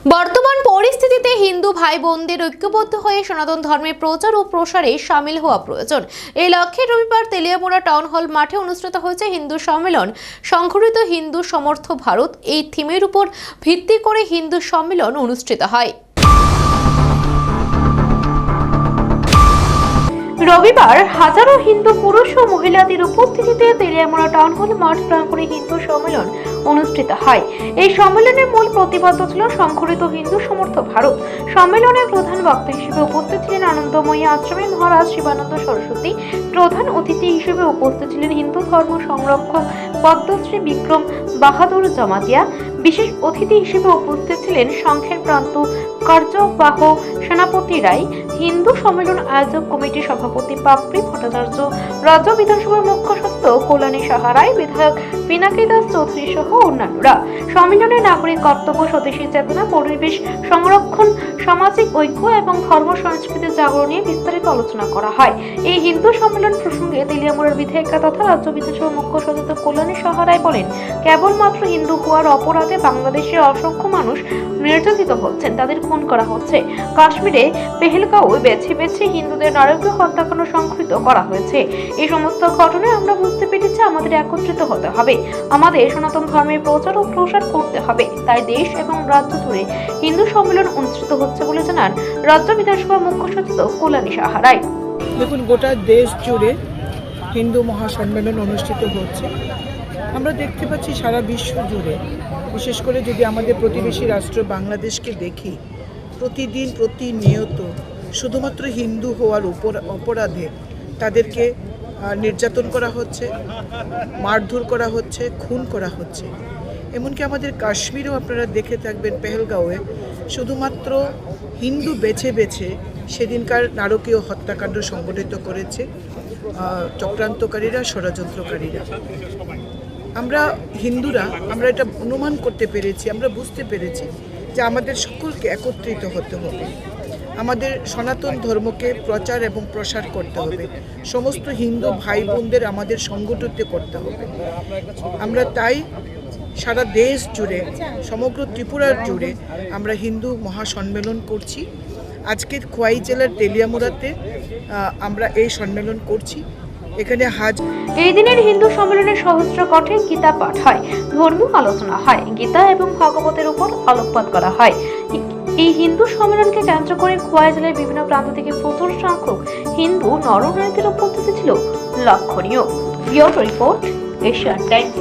বর্তমান পরিস্থিতিতে হিন্দু ভাই বোনদের ঐক্যবদ্ধ হয়ে সনাতন ধর্মের প্রচার ও প্রসারে সামিল হওয়া প্রয়োজন। এই লক্ষ্যে রবিবার তেলিয়ামুড়া টাউন হল মাঠে অনুষ্ঠিত হয়েছে হিন্দু সম্মেলন সংগঠিত হিন্দু সমর্থ ভারত। এই থিমের উপর ভিত্তি করে হিন্দু সম্মেলন অনুষ্ঠিত হয়। রবিবার হাজারো হিন্দু পুরুষ ও মহিলাদের উপস্থিতিতে তেলিয়ামুড়া টাউন হল মাঠ প্রাঙ্গণে হিন্দু সম্মেলন অনুষ্ঠিত হয়। এই সম্মেলনের মূল প্রতিপাদ্য ছিল সংগঠিত হিন্দু সমর্থ ভারত। সম্মেলনের প্রধান বক্তা হিসেবে উপস্থিত ছিলেন আনন্দময়ী আশ্রমের মহারাজ শিবানন্দ সরস্বতী। প্রধান অতিথি হিসেবে উপস্থিত ছিলেন হিন্দু ধর্ম সংরক্ষক পদ্মশ্রী বিক্রম বাহাদুর জমাতিয়া। বিশেষ অতিথি হিসেবে উপস্থিত ছিলেন সংঘের প্রান্ত কার্যবাহ সেনাপতি রায়, হিন্দু সম্মেলন আয়োজক কমিটির সভাপতি পাপড়ি ভট্টাচার্য, রাজ্য বিধানসভার মুখ্য সচিব কল্যাণী সাহা রায়, বিধায়ক পিনাকি দাস চৌধুরী সহ অন্যান্যরা। সম্মেলনে নাগরিক কর্তব্য, স্বদেশী চেতনা, পরিবেশ সংরক্ষণ, সামাজিক ঐক্য এবং ধর্ম সংস্কৃতির জাগরণ নিয়ে বিস্তারিত আলোচনা করা হয়। এই হিন্দু সম্মেলন প্রসঙ্গে তেলিয়ামুড়ার বিধায়িকা তথা রাজ্য বিধানসভার মুখ্য সচিব কল্যাণী সাহা রায় বলেন, কেবলমাত্র হিন্দু হওয়ার অপরাধে বাংলাদেশে অসংখ্য মানুষ নির্যাতিত হচ্ছেন, তাদের খুন করা হচ্ছে। কাশ্মীরে পেহেলগাঁওয়ে বেছে বেছে হিন্দুদের নারকীয় হত্যাকাণ্ড সংঘটিত করা হয়েছে। এই সমস্ত ঘটনায় আমরা বুঝতে পেরেছি আমাদের একত্রিত হতে হবে, আমাদের সনাতন ধর্মের প্রচার ও প্রসার করতে হবে। তাই দেশ এবং রাজ্য জুড়ে হিন্দু সম্মেলন অনুষ্ঠিত হচ্ছে বলে জানান রাজ্য বিধানসভার মুখ্য সচিব কল্যাণী সাহা রায়। দেখুন, গোটা দেশ জুড়ে হিন্দু মহাসম্মেলন অনুষ্ঠিত হচ্ছে। আমরা দেখতে পাচ্ছি সারা বিশ্ব জুড়ে, বিশেষ করে যদি আমাদের প্রতিবেশী রাষ্ট্র বাংলাদেশকে দেখি, প্রতিদিন প্রতিনিয়ত শুধুমাত্র হিন্দু হওয়ার অপরাধে তাদেরকে নির্যাতন করা হচ্ছে, মারধর করা হচ্ছে, খুন করা হচ্ছে। এমনকি আমাদের কাশ্মীরেও আপনারা দেখে থাকবেন, পেহেলগাঁওয়ে শুধুমাত্র হিন্দু বেছে বেছে সেদিনকার নারকীয় হত্যাকাণ্ড সংগঠিত করেছে চক্রান্তকারীরা, ষড়যন্ত্রকারীরা। আমরা হিন্দুরা আমরা এটা অনুমান করতে পেরেছি, আমরা বুঝতে পেরেছি যে আমাদের সকলকে একত্রিত হতে হবে, আমাদের সনাতন ধর্মকে প্রচার এবং প্রসার করতে হবে, সমস্ত হিন্দু ভাই বোনদের আমাদের সংগঠিত করতে হবে। আমরা তাই সারা দেশ জুড়ে, সমগ্র ত্রিপুরার জুড়ে আমরা হিন্দু মহাসম্মেলন করছি। আজকে খোয়াই জেলার তেলিয়ামুড়াতে আমরা এই সম্মেলন করছি। এখানে এই দিনের হিন্দু সম্মেলনে সহস্র কঠে গীতা পাঠ হয়, ধর্মীয় আলোচনা হয়, গীতা এবং ভাগবতের উপর আলোকপাত করা হয়। এই হিন্দু সম্মেলনকে কেন্দ্র করে খোয়াই জেলার বিভিন্ন প্রান্ত থেকে প্রচুর সংখ্যক হিন্দু নরনারীদের উপস্থিতি ছিল লক্ষণীয়। Bureau report, Asian Times.